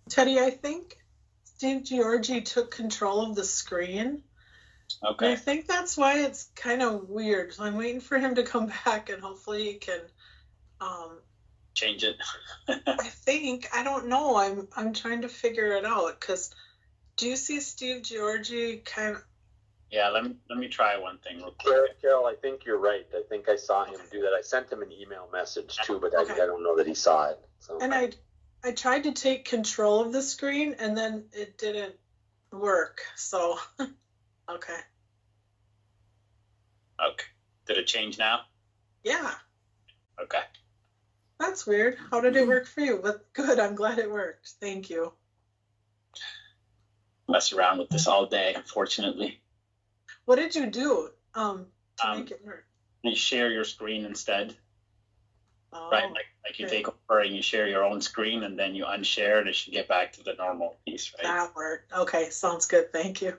Teddy, I think Steve Georgi took control of the screen. And I Okay. think that's why it's kind of weird. So I'm waiting for him to come back and hopefully he can um Change it. I don't know. I'm trying to figure it out because do you see Steve Georgi kind of Yeah, let me try one thing real Carol, quick. Carol, I think you're right. I think I saw him do that. I sent him an email message too, but I okay. don't know that he saw it. So And I tried to take control of the screen and then it didn't work. So okay. Okay. Did it change now? Yeah. Okay. That's weird. How did it work for you? But good, I'm glad it worked. Thank you. Mess around with this all day, unfortunately. What did you do to make it work? You share your screen instead, Oh, right? Like you okay. take over and you share your own screen and then you unshare and it should get back to the normal piece, right? That worked. Okay, sounds good. Thank you.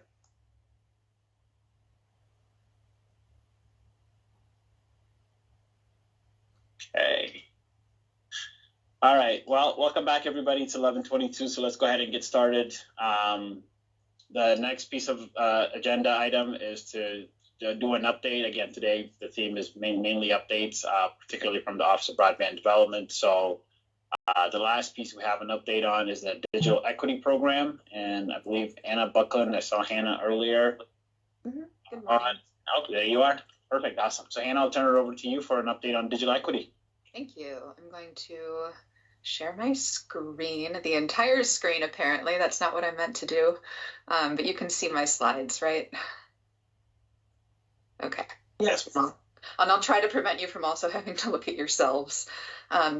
Okay. All right. Well, welcome back, everybody. It's 11:22, so let's go ahead and get started. The next piece of agenda item is to do an update. Again, today the theme is mainly updates, particularly from the Office of Broadband Development. So the last piece we have an update on is the Digital Equity Program, and I believe Anna Buckland, I saw Hannah earlier. Mm-hmm. Good morning. Oh, there you are. Perfect. Awesome. So Hannah, I'll turn it over to you for an update on digital equity. Thank you. I'm going to share my screen, the entire screen, apparently. That's not what I meant to do, but you can see my slides, right? Okay. Yes. And I'll try to prevent you from also having to look at yourselves.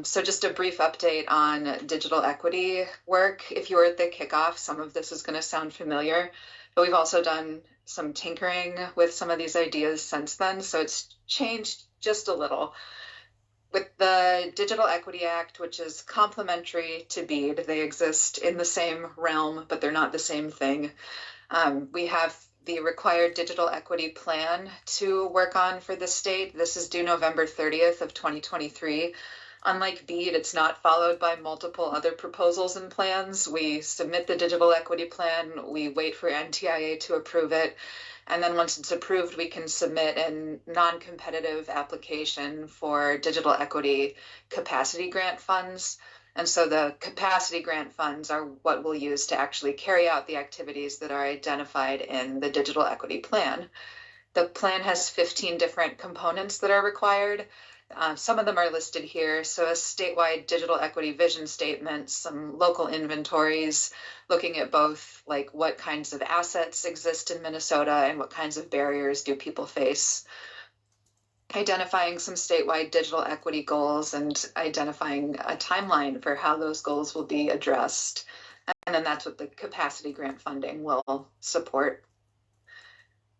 So just a brief update on digital equity work. If you were at the kickoff, some of this is going to sound familiar, but we've also done some tinkering with some of these ideas since then, so it's changed just a little. With the Digital Equity Act, which is complementary to BEAD, they exist in the same realm, but they're not the same thing. We have the required digital equity plan to work on for the state. This is due November 30th of 2023. Unlike BEAD, it's not followed by multiple other proposals and plans. We submit the digital equity plan, we wait for NTIA to approve it, and then once it's approved, we can submit a non-competitive application for digital equity capacity grant funds. And so the capacity grant funds are what we'll use to actually carry out the activities that are identified in the digital equity plan. The plan has 15 different components that are required. Some of them are listed here. So a statewide digital equity vision statement, some local inventories, looking at both like what kinds of assets exist in Minnesota and what kinds of barriers do people face. Identifying some statewide digital equity goals and identifying a timeline for how those goals will be addressed. And then that's what the capacity grant funding will support.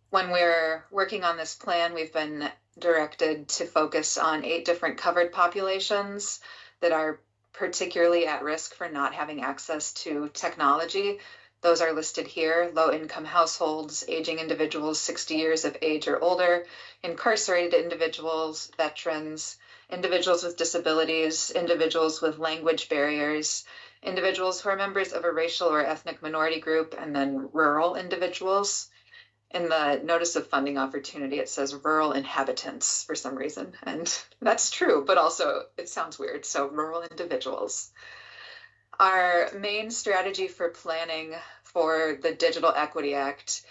When we're working on this plan, we've been directed to focus on 8 different covered populations that are particularly at risk for not having access to technology. Those are listed here: low-income households, aging individuals 60 years of age or older, incarcerated individuals, veterans, individuals with disabilities, individuals with language barriers, individuals who are members of a racial or ethnic minority group, and then rural individuals. In the notice of funding opportunity, it says rural inhabitants for some reason, and that's true, but also it sounds weird, so rural individuals. Our main strategy for planning for the Digital Equity Act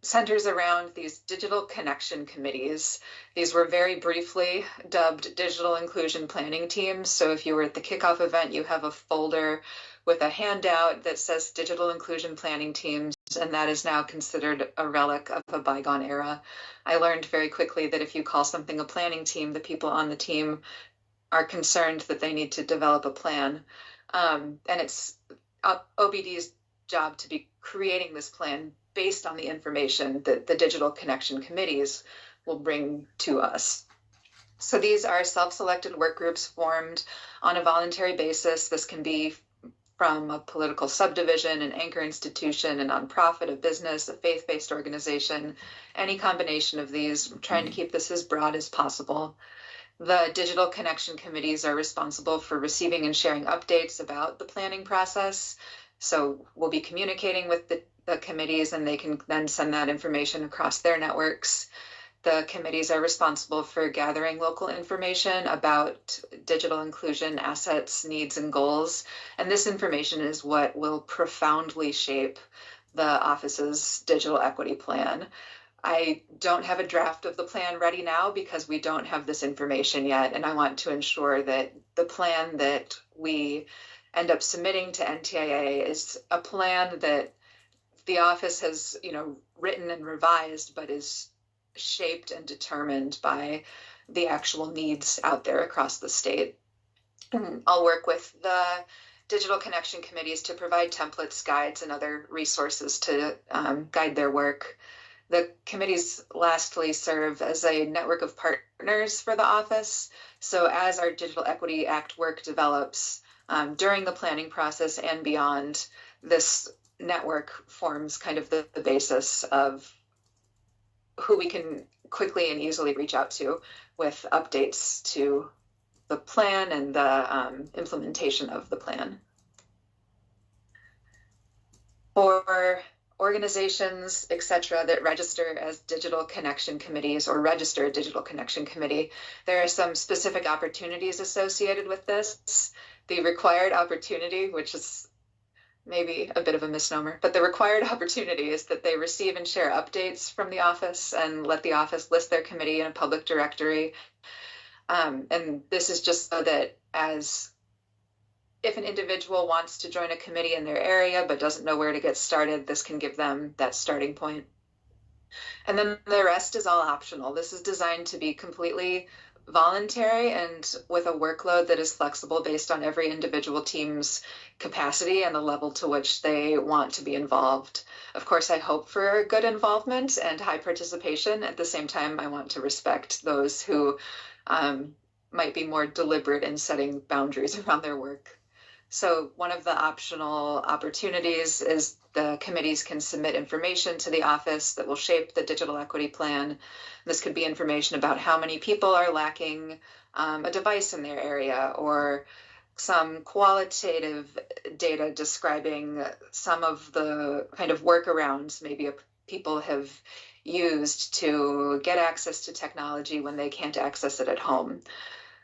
centers around these digital connection committees. These were very briefly dubbed digital inclusion planning teams. So if you were at the kickoff event, you have a folder with a handout that says digital inclusion planning teams, and that is now considered a relic of a bygone era. I learned very quickly that if you call something a planning team, the people on the team are concerned that they need to develop a plan. And it's OBD's job to be creating this plan based on the information that the digital connection committees will bring to us. So these are self-selected work groups formed on a voluntary basis. This can be from a political subdivision, an anchor institution, a nonprofit, a business, a faith-based organization, any combination of these. I'm trying to keep this as broad as possible. The digital connection committees are responsible for receiving and sharing updates about the planning process. So we'll be communicating with the committees, and they can then send that information across their networks. The committees are responsible for gathering local information about digital inclusion, assets, needs, and goals. And this information is what will profoundly shape the office's digital equity plan. I don't have a draft of the plan ready now because we don't have this information yet, and I want to ensure that the plan that we end up submitting to NTIA is a plan that the office has, written and revised, but is shaped and determined by the actual needs out there across the state. I'll work with the digital connection committees to provide templates, guides, and other resources to guide their work. The committees lastly serve as a network of partners for the office. So as our Digital Equity Act work develops during the planning process and beyond, this network forms kind of the basis of who we can quickly and easily reach out to with updates to the plan and the implementation of the plan. For organizations, etc., that register as digital connection committees or register a digital connection committee, there are some specific opportunities associated with this. The required opportunity, which is maybe a bit of a misnomer, but the required opportunity is that they receive and share updates from the office and let the office list their committee in a public directory. And this is just so that if an individual wants to join a committee in their area but doesn't know where to get started, this can give them that starting point. And then the rest is all optional. This is designed to be completely voluntary and with a workload that is flexible based on every individual team's capacity and the level to which they want to be involved. Of course, I hope for good involvement and high participation. At the same time, I want to respect those who might be more deliberate in setting boundaries around their work. So one of the optional opportunities is the committees can submit information to the office that will shape the digital equity plan. This could be information about how many people are lacking a device in their area, or some qualitative data describing some of the kind of workarounds maybe people have used to get access to technology when they can't access it at home.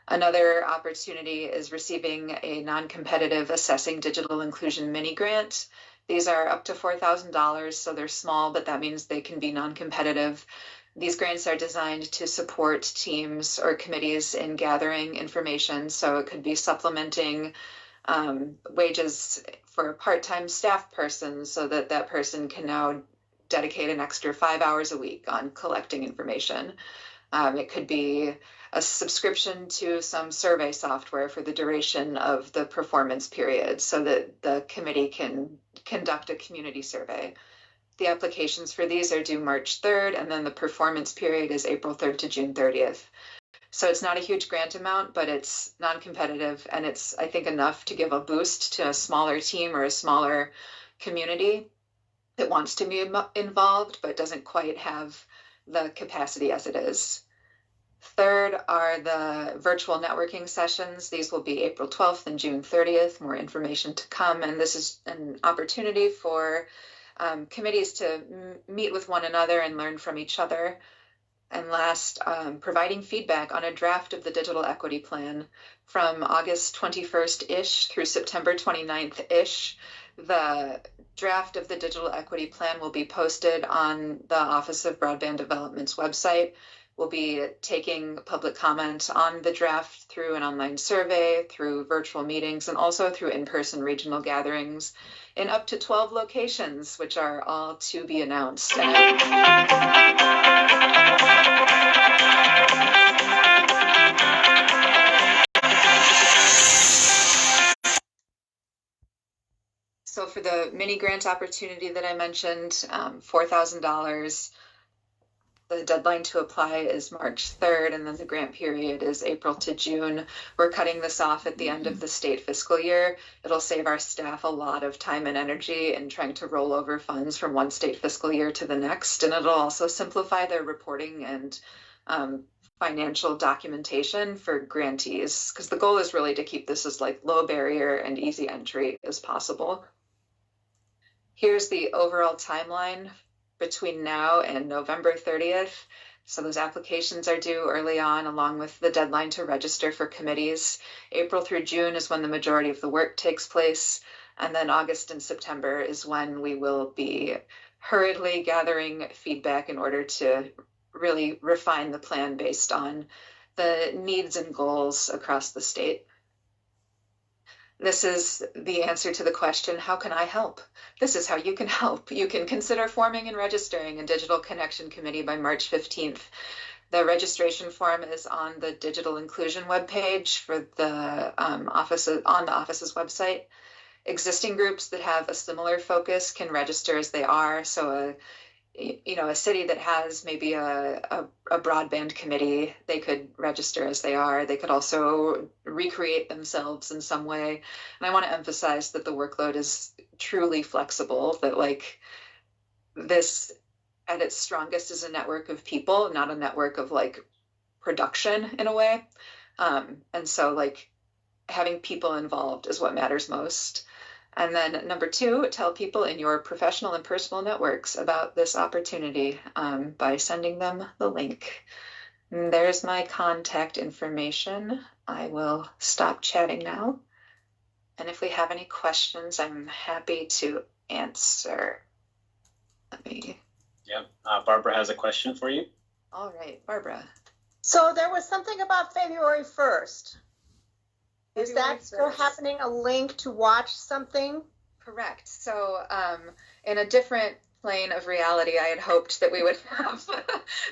Another opportunity is receiving a non-competitive Assessing Digital Inclusion mini grant. These are up to $4,000, so they're small, but that means they can be non-competitive. These grants are designed to support teams or committees in gathering information, so it could be supplementing wages for a part-time staff person so that that person can now dedicate an extra 5 hours a week on collecting information. It could be a subscription to some survey software for the duration of the performance period so that the committee can conduct a community survey. The applications for these are due March 3rd, and then the performance period is April 3rd to June 30th. So it's not a huge grant amount, but it's non-competitive, and it's, I think, enough to give a boost to a smaller team or a smaller community that wants to be involved but doesn't quite have the capacity as it is. Third are the virtual networking sessions. These will be April 12th and June 30th. More information to come. And this is an opportunity for committees to meet with one another and learn from each other. And last, providing feedback on a draft of the digital equity plan from August 21st-ish through September 29th-ish. The draft of the digital equity plan will be posted on the Office of Broadband Development's website. We'll be taking public comment on the draft through an online survey, through virtual meetings, and also through in-person regional gatherings in up to 12 locations, which are all to be announced. So for the mini grant opportunity that I mentioned, $4,000. The deadline to apply is March 3rd, and then the grant period is April to June. We're cutting this off at the end of the state fiscal year. It'll save our staff a lot of time and energy in trying to roll over funds from one state fiscal year to the next, and it'll also simplify their reporting and financial documentation for grantees, because the goal is really to keep this as like low barrier and easy entry as possible. Here's the overall timeline between now and November 30th. So those applications are due early on, along with the deadline to register for committees. April through June is when the majority of the work takes place. And then August and September is when we will be hurriedly gathering feedback in order to really refine the plan based on the needs and goals across the state. This is the answer to the question, how can I help? This is how you can help. You can consider forming and registering a Digital Connection Committee by March 15th. The registration form is on the Digital Inclusion webpage for the office's website. Existing groups that have a similar focus can register as they are. So a city that has maybe a broadband committee, they could register as they are. They could also recreate themselves in some way. And I want to emphasize that the workload is truly flexible, that like this at its strongest is a network of people, not a network of like production in a way. And so like having people involved is what matters most. And then number 2, tell people in your professional and personal networks about this opportunity by sending them the link. And there's my contact information. I will stop chatting now. And if we have any questions, I'm happy to answer. Barbara has a question for you. All right, Barbara. So there was something about February 1st. Is that still 1st. happening? A link to watch something? Correct. So in a different plane of reality, I had hoped that we would have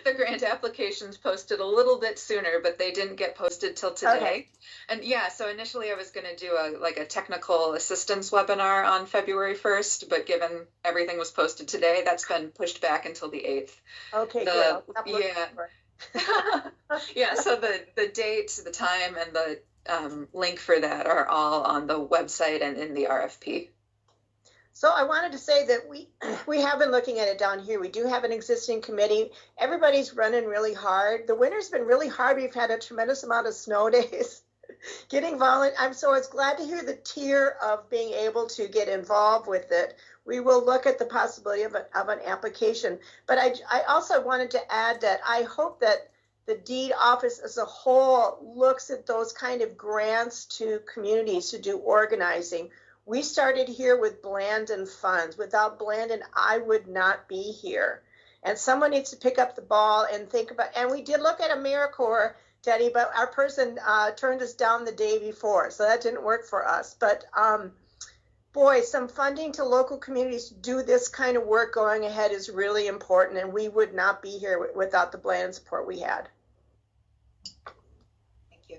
the grant applications posted a little bit sooner, but they didn't get posted till today. Okay. And yeah, so initially I was going to do a technical assistance webinar on February 1st, but given everything was posted today, that's been pushed back until the 8th. Okay, good. I'll stop looking for it. Yeah, so the date, the time, and the link for that are all on the website and in the RFP. So I wanted to say that we have been looking at it down here. We do have an existing committee. Everybody's running really hard. The winter's been really hard. We've had a tremendous amount of snow days. Getting volunteers. So it's glad to hear the tier of being able to get involved with it. We will look at the possibility of an application. But I also wanted to add that I hope that the deed office as a whole looks at those kind of grants to communities to do organizing. We started here with Blandon funds. Without Blandon, I would not be here. And someone needs to pick up the ball and think about, and we did look at AmeriCorps, Teddy, but our person turned us down the day before, so that didn't work for us. But boy, some funding to local communities to do this kind of work going ahead is really important, and we would not be here without the Blandon support we had. Thank you.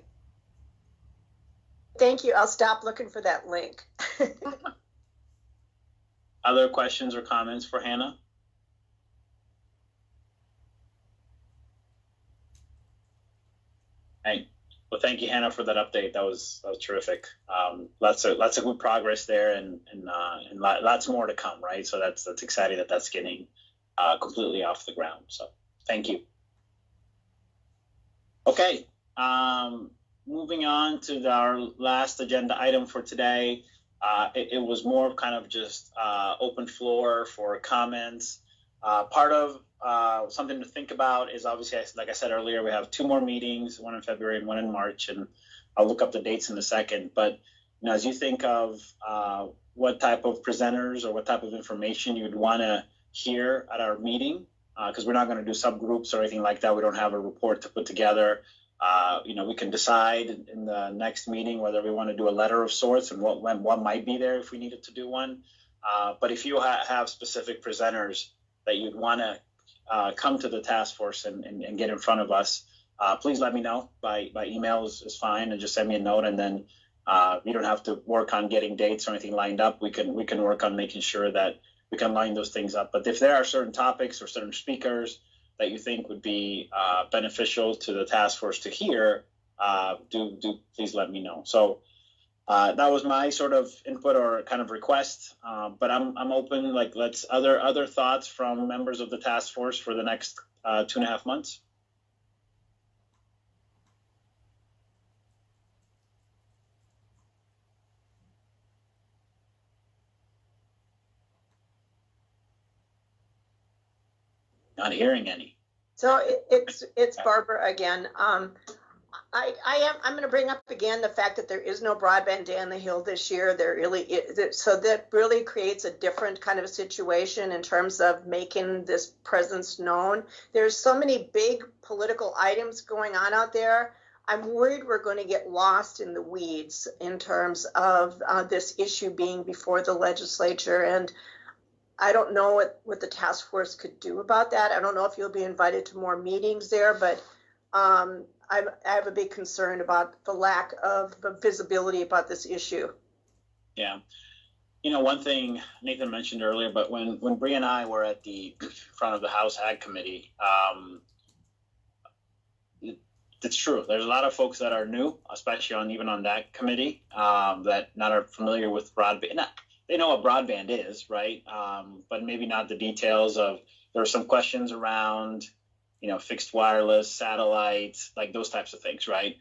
Thank you. I'll stop looking for that link. Other questions or comments for Hannah? Hey, well, thank you, Hannah, for that update. That was terrific. Lots of good progress there, and lots more to come, right? So that's exciting that's getting completely off the ground. So thank you. Okay, moving on to our last agenda item for today. It was more of kind of just open floor for comments. Part of something to think about is obviously, like I said earlier, we have 2 more meetings, one in February and one in March, and I'll look up the dates in a second. But as you think of what type of presenters or what type of information you'd want to hear at our meeting, because we're not going to do subgroups or anything like that. We don't have a report to put together. We can decide in the next meeting whether we want to do a letter of sorts and what might be there if we needed to do one. But if you have specific presenters that you'd want to come to the task force and get in front of us, please let me know by email is fine, and just send me a note, and then you don't have to work on getting dates or anything lined up. We can work on making sure that we can line those things up. But if there are certain topics or certain speakers that you think would be beneficial to the task force to hear, do please let me know. So that was my sort of input or kind of request, but I'm open. Like, let's other thoughts from members of the task force for the next 2.5 months. not hearing any. So it's Barbara again. I'm going to bring up again the fact that there is no broadband day on the Hill this year. There really is, so that really creates a different kind of situation in terms of making this presence known. There's so many big political items going on out there. I'm worried we're going to get lost in the weeds in terms of this issue being before the legislature, and I don't know what the task force could do about that. I don't know if you'll be invited to more meetings there, but I have a big concern about the lack of visibility about this issue. Yeah. You know, one thing Nathan mentioned earlier, but when Bree and I were at the front of the House Ag Committee, it's true. There's a lot of folks that are new, especially even on that committee, that not are familiar with broadband. They know what broadband is, right? But maybe not the details of. There are some questions around, fixed wireless, satellites, like those types of things, right?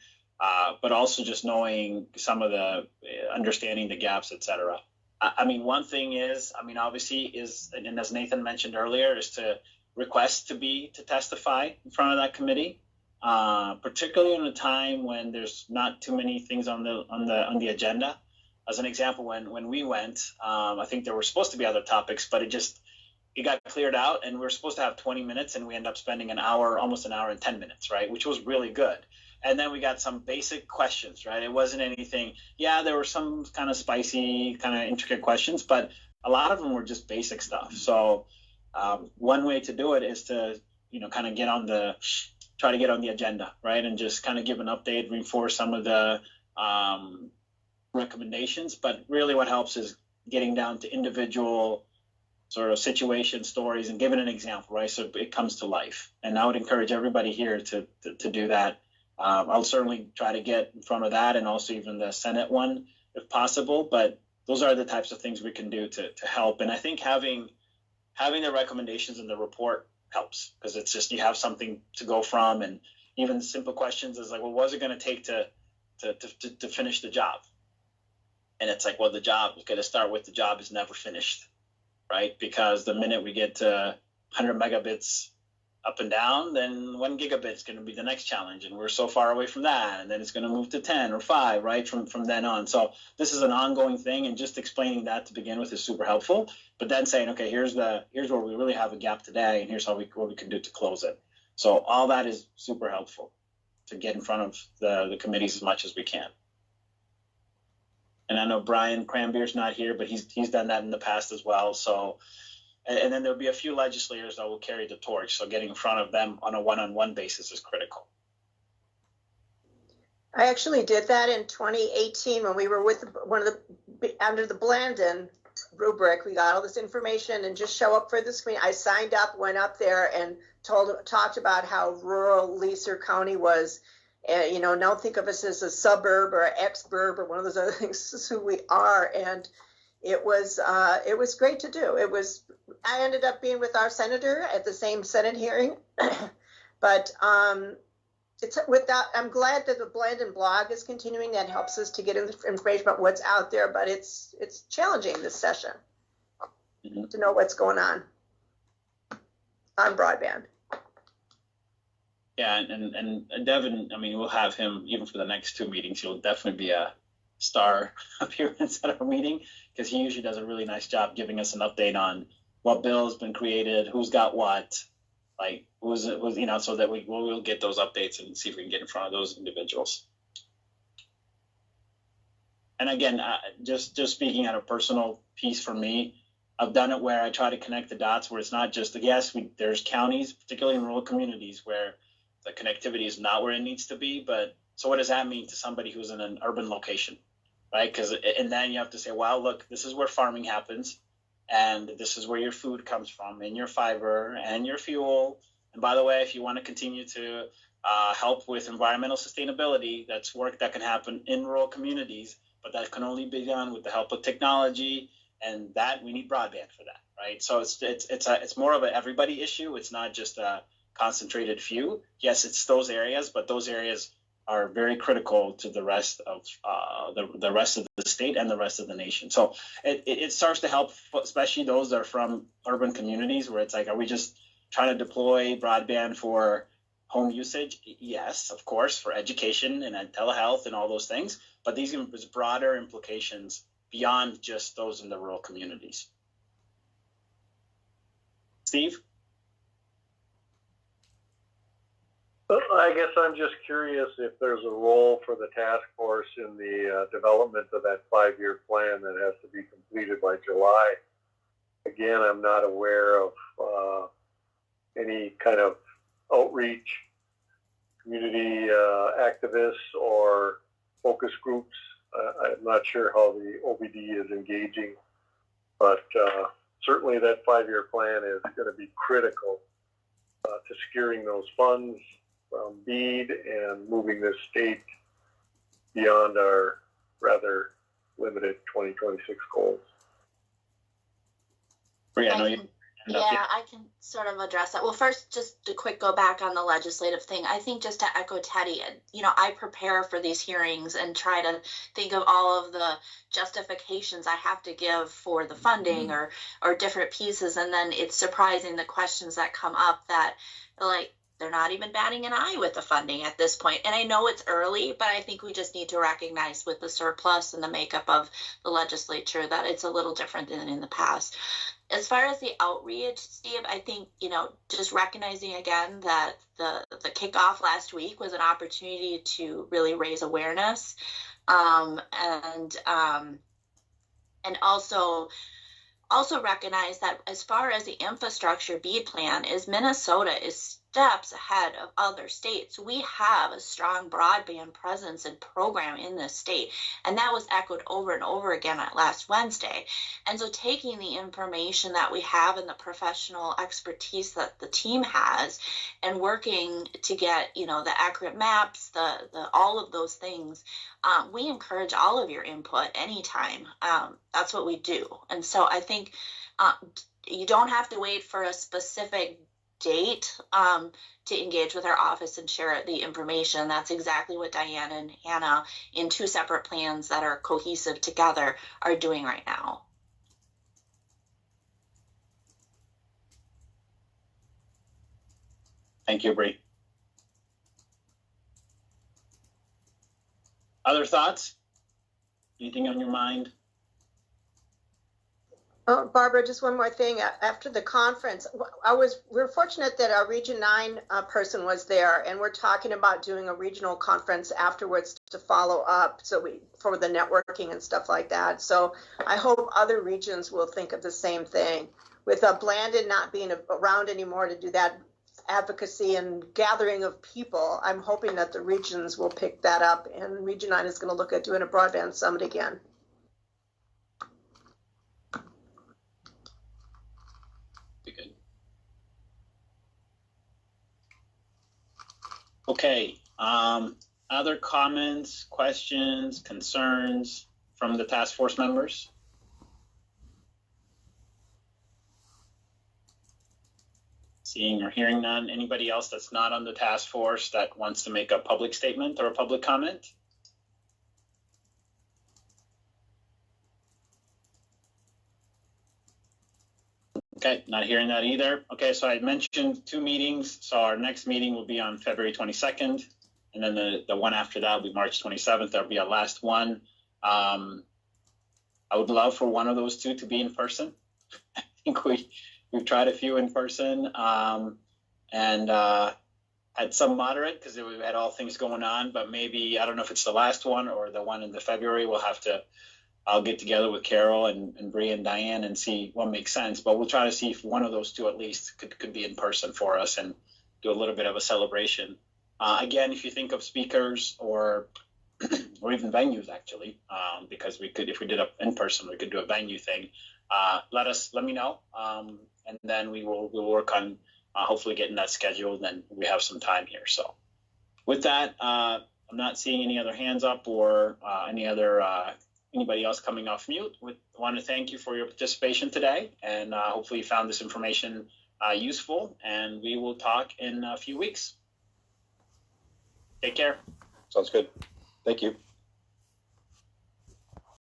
But also just knowing some of the understanding the gaps, et cetera. I mean, one thing is, obviously and as Nathan mentioned earlier, is to request to testify in front of that committee, particularly in a time when there's not too many things on the agenda. As an example, when we went, I think there were supposed to be other topics, but it got cleared out, and we were supposed to have 20 minutes, and we ended up spending almost an hour and 10 minutes, right? Which was really good. And then we got some basic questions, right? It wasn't anything. Yeah, there were some kind of spicy, kind of intricate questions, but a lot of them were just basic stuff. So one way to do it is to, kind of try to get on the agenda, right? And just kind of give an update, reinforce some of the recommendations. But really what helps is getting down to individual sort of situation stories and giving an example, right? So it comes to life. And I would encourage everybody here to do that. I'll certainly try to get in front of that, and also even the Senate one if possible. But those are the types of things we can do to help. And I think having the recommendations in the report helps, because it's just, you have something to go from. And even simple questions is like, well, what is it going to take to finish the job? And it's like, well, the job is going to start with the job is never finished. Right? Because the minute we get to 100 megabits up and down, then 1 gigabit is going to be the next challenge. And we're so far away from that. And then it's going to move to 10 or 5, right? From then on. So this is an ongoing thing. And just explaining that to begin with is super helpful. But then saying, okay, here's where we really have a gap today. And here's what we can do to close it. So all that is super helpful to get in front of the committees as much as we can. And I know Brian Cranbeer's not here, but he's done that in the past as well. So, and then there'll be a few legislators that will carry the torch. So getting in front of them on a one-on-one basis is critical. I actually did that in 2018 when we were with under the Blandon rubric. We got all this information and just show up for the screen. I signed up, went up there, and talked about how rural Leeser County was. Now think of us as a suburb or an ex-burb or one of those other things. This is who we are, and it was great to do. I ended up being with our senator at the same Senate hearing, but it's with that. I'm glad that the Blandon blog is continuing. That helps us to get information about what's out there, but it's challenging this session to know what's going on broadband. Yeah, and Devin, we'll have him even for the next 2 meetings. He'll definitely be a star appearance at our meeting, because he usually does a really nice job giving us an update on what bill has been created, who's got what, like so that we'll get those updates and see if we can get in front of those individuals. And again, just speaking at a personal piece for me, I've done it where I try to connect the dots where it's not just there's counties, particularly in rural communities, where the connectivity is not where it needs to be. But so what does that mean to somebody who's in an urban location, right? And then you have to say, well, look, this is where farming happens, and this is where your food comes from, and your fiber, and your fuel. And by the way, if you want to continue to help with environmental sustainability, that's work that can happen in rural communities, but that can only be done with the help of technology, and that we need broadband for that, right? So it's more of an everybody issue. It's not just a concentrated few. Yes, it's those areas, but those areas are very critical to the rest of the rest of the state and the rest of the nation. So it starts to help, especially those that are from urban communities, where it's like, are we just trying to deploy broadband for home usage? Yes, of course, for education and telehealth and all those things. But these have broader implications beyond just those in the rural communities. Steve? I guess I'm just curious if there's a role for the task force in the development of that 5-year plan that has to be completed by July. Again, I'm not aware of any kind of outreach, community activists or focus groups. I'm not sure how the OBD is engaging, but certainly that 5-year plan is going to be critical to securing those funds from BEAD and moving this state beyond our rather limited 2026 goals. I can sort of address that. Well, first, just a quick go back on the legislative thing. I think just to echo Teddy, I prepare for these hearings and try to think of all of the justifications I have to give for the funding or different pieces. And then it's surprising the questions that come up that, like, they're not even batting an eye with the funding at this point. And I know it's early, but I think we just need to recognize with the surplus and the makeup of the legislature that it's a little different than in the past. As far as the outreach, Steve, I think, just recognizing again that the kickoff last week was an opportunity to really raise awareness and also recognize that as far as the infrastructure BEAD plan is, Minnesota is steps ahead of other states. We have a strong broadband presence and program in this state, and that was echoed over and over again at last Wednesday. And so taking the information that we have and the professional expertise that the team has and working to get, the accurate maps, the all of those things, we encourage all of your input anytime. That's what we do. And so I think you don't have to wait for a specific date to engage with our office and share the information. That's exactly what Diane and Hannah, in 2 separate plans that are cohesive together, are doing right now. Thank you, Bree. Other thoughts? Anything on your mind? Oh, Barbara, just one more thing. After the conference, we were fortunate that our Region 9 person was there, and we're talking about doing a regional conference afterwards to follow up, for the networking and stuff like that. So I hope other regions will think of the same thing. With Blandon not being around anymore to do that advocacy and gathering of people, I'm hoping that the regions will pick that up, and Region 9 is going to look at doing a broadband summit again. Good. Okay. Other comments, questions, concerns from the task force members? Seeing or hearing none. Anybody else that's not on the task force that wants to make a public statement or a public comment? Okay, not hearing that either. Okay, so I mentioned 2 meetings. So our next meeting will be on February 22nd. And then the one after that will be March 27th. That'll be our last one. I would love for one of those 2 to be in person. I think we've tried a few in person and had some moderate because we had all things going on. But maybe, I don't know if it's the last one or the one in the February. I'll get together with Carol and Bree and Diane and see what makes sense. But we'll try to see if one of those 2 at least could be in person for us and do a little bit of a celebration. Again, if you think of speakers or even venues, actually, because if we did it in person, we could do a venue thing. Let me know, and then we'll work on hopefully getting that scheduled. And we have some time here. So, with that, I'm not seeing any other hands up or anybody else coming off mute. I want to thank you for your participation today, and hopefully you found this information useful. And we will talk in a few weeks. Take care. Sounds good. Thank you.